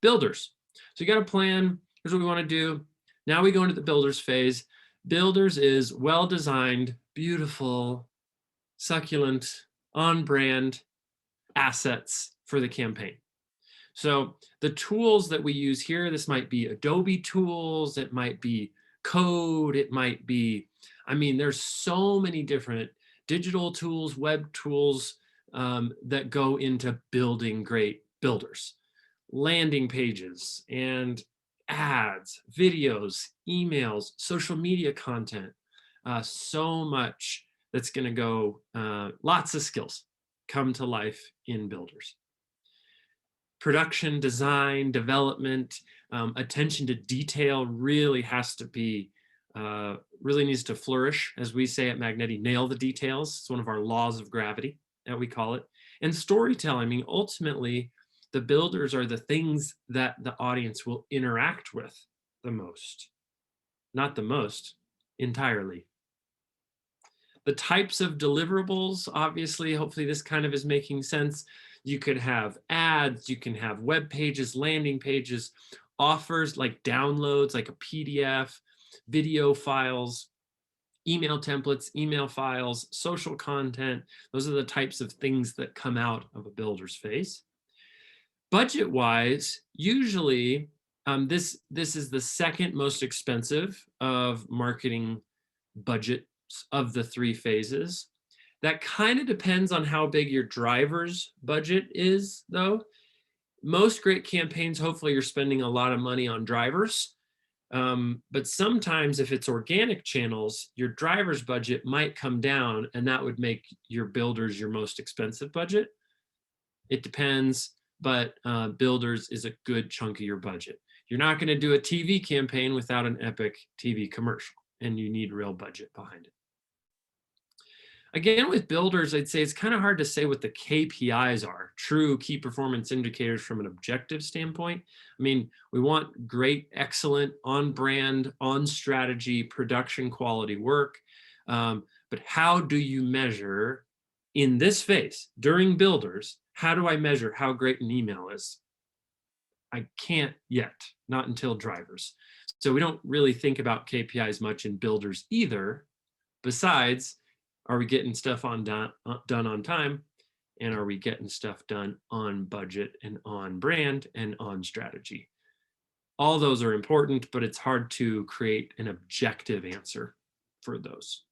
Builders. So you got a plan. Here's what we want to do. Now we go into the builders phase. Builders is well-designed, beautiful, succulent, on-brand assets for the campaign. So the tools that we use here, this might be Adobe tools, it might be code, it might be, I mean, there's so many different digital tools, web tools that go into building great builders. Landing pages and ads, videos, emails, social media content, so much that's going to go, lots of skills come to life in builders. Production, design, development, attention to detail really has to be, really needs to flourish. As we say at Magneti, nail the details. It's one of our laws of gravity that we call it. And storytelling, I mean, ultimately, the builders are the things that the audience will interact with the most. Not the most, entirely. The types of deliverables, obviously, hopefully this kind of is making sense. You could have ads, you can have web pages, landing pages, offers like downloads, like a PDF, video files, email templates, email files, social content. Those are the types of things that come out of a builder's phase. Budget-wise, usually this is the second most expensive of marketing budgets of the three phases. That kind of depends on how big your driver's budget is, though. Most great campaigns, hopefully you're spending a lot of money on drivers. But sometimes if it's organic channels, your driver's budget might come down, and that would make your builders your most expensive budget. It depends, but builders is a good chunk of your budget. You're not going to do a TV campaign without an epic TV commercial, and you need real budget behind it. Again, with builders, I'd say it's kind of hard to say what the KPIs are, true key performance indicators from an objective standpoint. I mean, we want great, excellent, on-brand, on-strategy, production quality work. But how do you measure in this phase, during builders, how do I measure how great an email is? I can't yet, not until drivers. So we don't really think about KPIs much in builders either. Besides, are we getting stuff done on time? And are we getting stuff done on budget and on brand and on strategy? All those are important, but it's hard to create an objective answer for those.